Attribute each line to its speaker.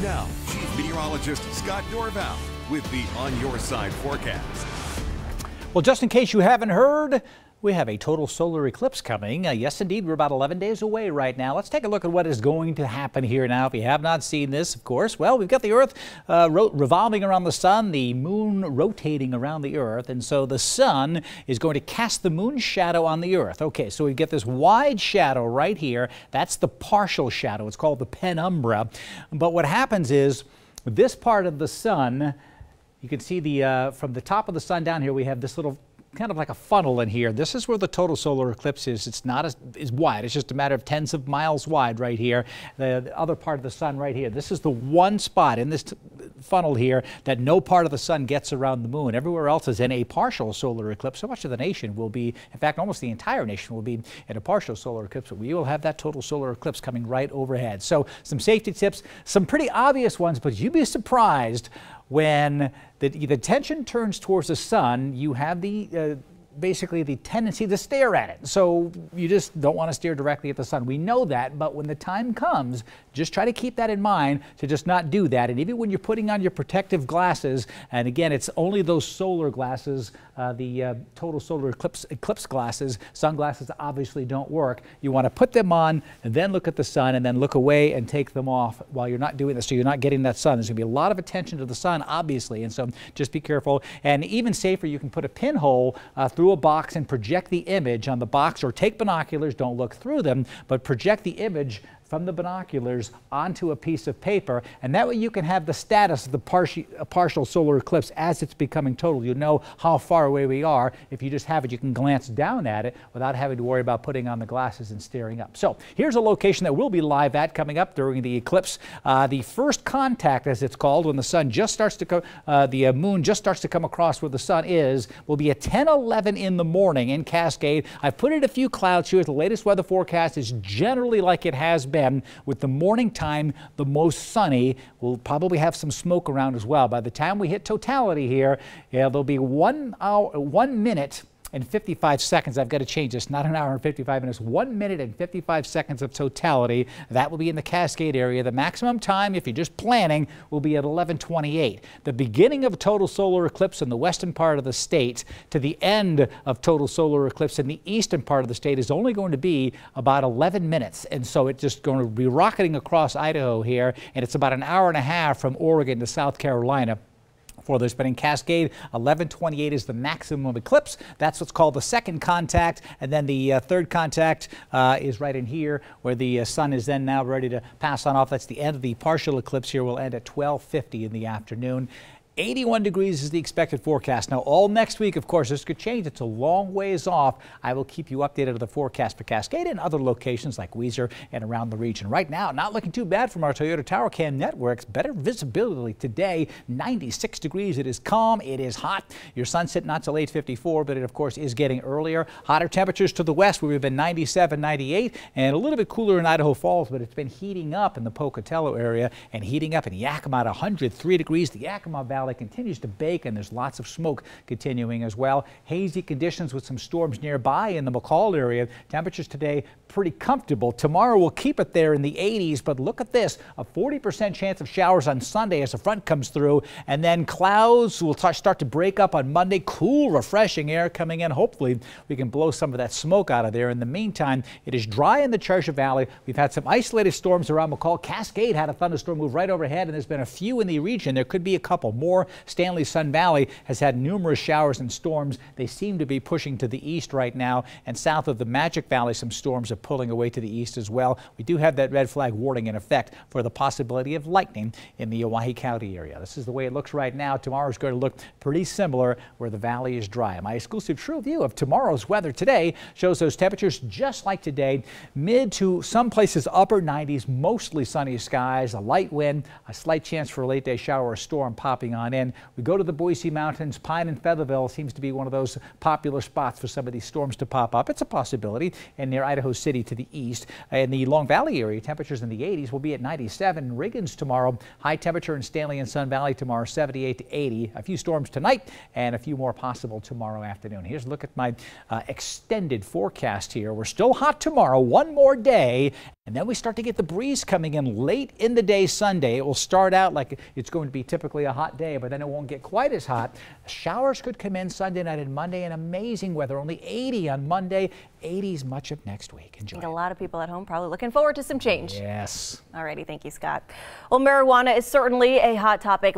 Speaker 1: Now, Chief Meteorologist Scott Dorval with the On Your Side forecast.
Speaker 2: Well, just in case you haven't heard, we have a total solar eclipse coming. Yes, indeed, we're about 11 days away right now. Let's take a look at what is going to happen here now. If you have not seen this, of course, well, we've got the Earth revolving around the sun, the moon rotating around the Earth, and so the sun is going to cast the moon's shadow on the Earth. Okay, so we get this wide shadow right here. That's the partial shadow. It's called the penumbra. But what happens is this part of the sun, you can see from the top of the sun down here, we have this little kind of like a funnel in here. This is where the total solar eclipse is. It's not as wide. It's just a matter of tens of miles wide right here. The other part of the sun right here. This is the one spot in this funnel here that no part of the sun gets around the moon. Everywhere else is in a partial solar eclipse. So much of the nation will be, in fact, almost the entire nation will be in a partial solar eclipse. But we will have that total solar eclipse coming right overhead. So some safety tips, some pretty obvious ones, but you'd be surprised when the attention turns towards the sun. You have basically the tendency to stare at it. So you just don't want to stare directly at the sun. We know that, but when the time comes, just try to keep that in mind to just not do that. And even when you're putting on your protective glasses, and again, it's only those solar glasses, the total solar eclipse glasses, sunglasses obviously don't work. You want to put them on and then look at the sun and then look away and take them off while you're not doing this, so you're not getting that sun. There's going to be a lot of attention to the sun, obviously, and so just be careful. And even safer, you can put a pinhole through a box and project the image on the box, or take binoculars, don't look through them, but project the image from the binoculars onto a piece of paper, and that way you can have the status of the partial solar eclipse as it's becoming total. You know how far away we are. If you just have it, you can glance down at it without having to worry about putting on the glasses and staring up. So here's a location that we'll be live at coming up during the eclipse. The first contact, as it's called, when the sun just starts to go, the moon just starts to come across where the sun is, will be at 10:11 in the morning in Cascade. I've put in a few clouds here. The latest weather forecast is generally like it has been, with the morning time the most sunny. We'll probably have some smoke around as well. By the time we hit totality here, there'll be 1 minute and 55 seconds. I've got to change this, not an hour and 55 minutes, 1 minute and 55 seconds of totality. That will be in the Cascade area. The maximum time, if you're just planning, will be at 11:28. The beginning of total solar eclipse in the western part of the state to the end of total solar eclipse in the eastern part of the state is only going to be about 11 minutes. And so it's just going to be rocketing across Idaho here, and it's about an hour and a half from Oregon to South Carolina for this. But in Cascade, 11:28 is the maximum eclipse. That's what's called the second contact. And then the third contact is right in here, where the sun is then now ready to pass on off. That's the end of the partial eclipse here. Will end at 12:50 in the afternoon. 81 degrees is the expected forecast. Now, all next week, of course, this could change. It's a long ways off. I will keep you updated on the forecast for Cascade and other locations like Weiser and around the region. Right now, not looking too bad from our Toyota Tower Cam networks. Better visibility today, 96 degrees. It is calm. It is hot. Your sunset not till 8:54, but it, of course, is getting earlier. Hotter temperatures to the west, where we've been 97, 98, and a little bit cooler in Idaho Falls, but it's been heating up in the Pocatello area and heating up in Yakima at 103 degrees. The Yakima Valley continues to bake, and there's lots of smoke continuing as well. Hazy conditions with some storms nearby in the McCall area. Temperatures today pretty comfortable. Tomorrow we'll keep it there in the 80s, but look at this, a 40% chance of showers on Sunday as the front comes through, and then clouds will start to break up on Monday. Cool, refreshing air coming in. Hopefully we can blow some of that smoke out of there. In the meantime, it is dry in the Treasure Valley. We've had some isolated storms around McCall. Cascade had a thunderstorm move right overhead, and there's been a few in the region. There could be a couple more. Stanley Sun Valley has had numerous showers and storms. They seem to be pushing to the east right now, and south of the Magic Valley, some storms are pulling away to the east as well. We do have that red flag warning in effect for the possibility of lightning in the Owyhee County area. This is the way it looks right now. Tomorrow is going to look pretty similar where the valley is dry. My exclusive true view of tomorrow's weather today shows those temperatures just like today, mid to some places upper 90s, mostly sunny skies, a light wind, a slight chance for a late day shower or storm popping on on in. We go to the Boise Mountains. Pine and Featherville seems to be one of those popular spots for some of these storms to pop up. It's a possibility. And near Idaho City to the east. In the Long Valley area, temperatures in the 80s will be at 97. In Riggins tomorrow, high temperature in Stanley and Sun Valley tomorrow, 78 to 80. A few storms tonight and a few more possible tomorrow afternoon. Here's a look at my extended forecast here. We're still hot tomorrow, one more day, and then we start to get the breeze coming in late in the day Sunday. It will start out like it's going to be typically a hot day, but then it won't get quite as hot. Showers could come in Sunday night and Monday, and amazing weather. Only 80 on Monday, 80s much of next week. Enjoy.
Speaker 3: A lot of people at home probably looking forward to some change.
Speaker 2: Yes.
Speaker 3: Alrighty, thank you, Scott. Well, marijuana is certainly a hot topic.